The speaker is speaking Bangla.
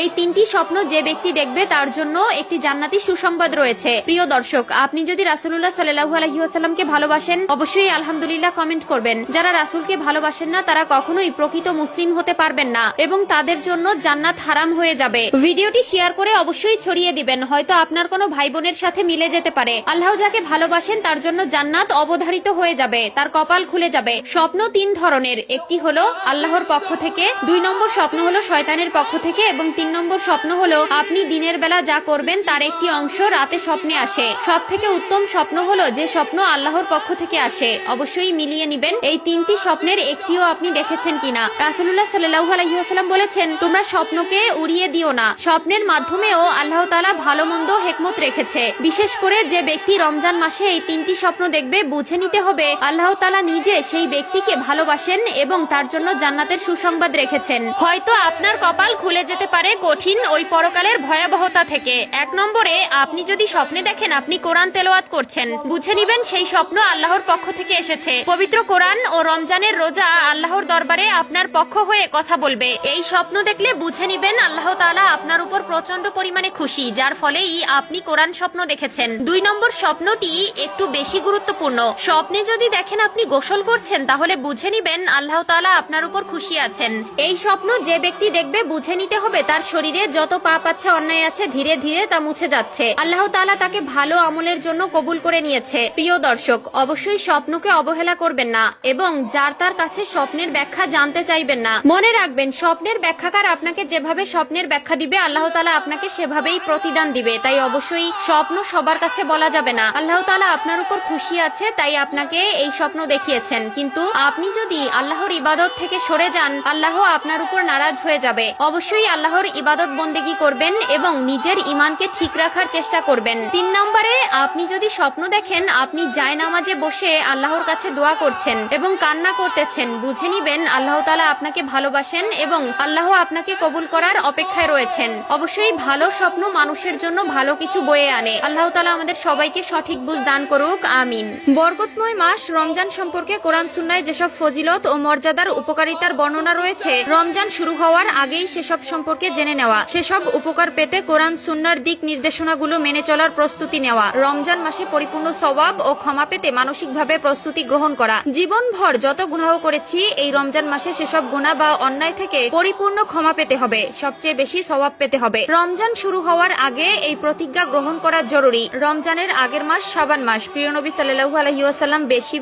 এই তিনটি স্বপ্ন যে ব্যক্তি দেখবে তার জন্য একটি জান্নাতি সুসংবাদ রয়েছে। প্রিয় দর্শক, আপনি যদি রাসূলুল্লাহ সাল্লাল্লাহু আলাইহি ওয়াসাল্লামকে ভালোবাসেন অবশ্যই আলহামদুলিল্লাহ কমেন্ট করবেন। যারা রাসূলকে ভালোবাসেন না তারা কখনোই প্রকৃত মুসলিম হতে পারবেন না এবং তাদের জন্য জান্নাত হারাম হয়ে যাবে। ভিডিওটি শেয়ার করে অবশ্যই ছড়িয়ে দিবেন, হয়তো আপনার কোনো ভাই বোনের সাথে মিলে যেতে পারে। আল্লাহ যাকে ভালোবাসেন তার জন্য জান্নাত অবধারিত হয়ে যাবে, তার কপাল খুলে যাবে। স্বপ্ন তিন ধরনের, একটি হলো আল্লাহর পক্ষ থেকে, 2 নম্বর স্বপ্ন হলো শয়তানের পক্ষ থেকে এবং 3 নম্বর স্বপ্ন হলো আপনি দিনের বেলা যা করবেন তার একটি অংশ রাতে স্বপ্নে আসে। সব থেকে উত্তম স্বপ্ন হলো যে স্বপ্ন আল্লাহর পক্ষ থেকে আসে। অবশ্যই মিলিয়ে নিবেন এই তিনটি স্বপ্নের একটিও আপনি দেখেছেন কিনা। রাসূলুল্লাহ সাল্লাল্লাহু আলাইহি ওয়াসাল্লাম বলেছেন, তোমরা স্বপ্নকে উড়িয়ে দিও না। স্বপ্নের মাধ্যমেও আল্লাহ তাআলা ভালো মন্দ হিকমত রেখেছে। বিশেষ করে যে ব্যক্তি রমজান মাসে এই তিনটি স্বপ্ন দেখবে বুঝে নিতে হবে আল্লাহ তাআলা নিজে সেই ব্যক্তিকে ভালোবাসেন এবং তার জন্য জান্নাতের সুসংবাদ রেখেছেন। হয়তো আপনার কপাল খুলে যেতে পারে কঠিন ওই পরকালের ভয়াবহতা থেকে। 1 নম্বরে, আপনি যদি স্বপ্নে দেখেন আপনি কোরআন তেলাওয়াত করছেন, বুঝে নিবেন সেই স্বপ্ন আল্লাহর পক্ষ থেকে এসেছে। পবিত্র কোরআন ও রমজানের রোজা আল্লাহর দরবারে আপনার পক্ষ হয়ে কথা বলবে। এই স্বপ্ন দেখলে বুঝে নিবেন আল্লাহ তাআলা আপনার উপর প্রচন্ড পরিমাণে খুশি, যার ফলেই আপনি কোরআন স্বপ্ন দেখেছেন। 2 নম্বর স্বপ্নটি একটু বেশি গুরুত্বপূর্ণ। স্বপ্নে যদি দেখেন আপনি গোসল করছেন তাহলে বুঝে নিবেন আল্লাহ তাআলা আপনার উপর খুশি আছেন। এই স্বপ্ন যে ব্যক্তি দেখবে বুঝে নিতে হবে তার শরীরে যত পাপ আছে, অন্যায় আছে, ধীরে ধীরে তা মুছে যাচ্ছে। আল্লাহ তাআলা তাকে ভালো আমলের জন্য কবুল করে নিয়েছে। প্রিয় দর্শক, অবশ্যই স্বপ্নকে অবহেলা করবেন না এবং যার তার কাছে স্বপ্নের ব্যাখ্যা জানতে চাইবেন না। মনে রাখবেন, স্বপ্নের ব্যাখ্যাকার আপনাকে যেভাবে স্বপ্নের ব্যাখ্যা দিবে আল্লাহ তাআলা আপনাকে সেভাবেই প্রতিদান দিবে। তাই অবশ্যই স্বপ্ন সবার কাছে বলা যাবে না। আল্লাহ তাআলা আপনার উপর খুশি আছে তাই আপনাকে এই স্বপ্ন দেখিয়েছেন, কিন্তু আপনি যদি আল্লাহর ইবাদত থেকে সরে যান আল্লাহ আপনার উপর নারাজ হয়ে যাবে। অবশ্যই আল্লাহর ইবাদত বন্দেগী করবেন এবং নিজের ঈমানকে ঠিক রাখার চেষ্টা করবেন। 3 নম্বরে, আপনি যদি স্বপ্ন দেখেন আপনি জায়নামাজে বসে আল্লাহর কাছে দোয়া করছেন এবং কান্না করতেছেন, বুঝে নিবেন আল্লাহ তাআলা আপনাকে ভালোবাসেন এবং আল্লাহ আপনাকে কবুল করার অপেক্ষায় রয়েছেন। অবশ্যই ভালো স্বপ্ন মানুষের জন্য ভালো কিছু বয়ে আনে। আল্লাহ তাআলা আমাদের সবাইকে সঠিক বুঝ দান করুক, আমিন। বরকতময় মাস রমজান সম্পর্কে কোরআন সুন্নাহয় যেসব ফজিলত ও মর্যাদার উপকারিতার বর্ণনা রয়েছে, রমজান শুরু হওয়ার আগেই সেসব সম্পর্কে জেনে নেওয়া, সেসব উপকার পেতে কোরআন সুন্নাহর দিক নির্দেশনাগুলো মেনে চলার প্রস্তুতি নেওয়া, রমজান মাসে পরিপূর্ণ সওয়াব ও ক্ষমা পেতে মানসিকভাবে প্রস্তুতি গ্রহণ করা। জীবনভর যত গুনাহ করেছি এই রমজান মাসে সেসব গুনাহ বা অন্যায় থেকে পরিপূর্ণ ক্ষমা পেতে হবে, সবচেয়ে বেশি সওয়াব পেতে হবে। রমজান শুরু হওয়ার আগে এই প্রতিজ্ঞা গ্রহণ করা জরুরি। রমজানের আগের মাস শাবান মাস। প্রিয় নবী সাল্লাল্লাহু আলাইহি ওয়াসাল্লাম বেশি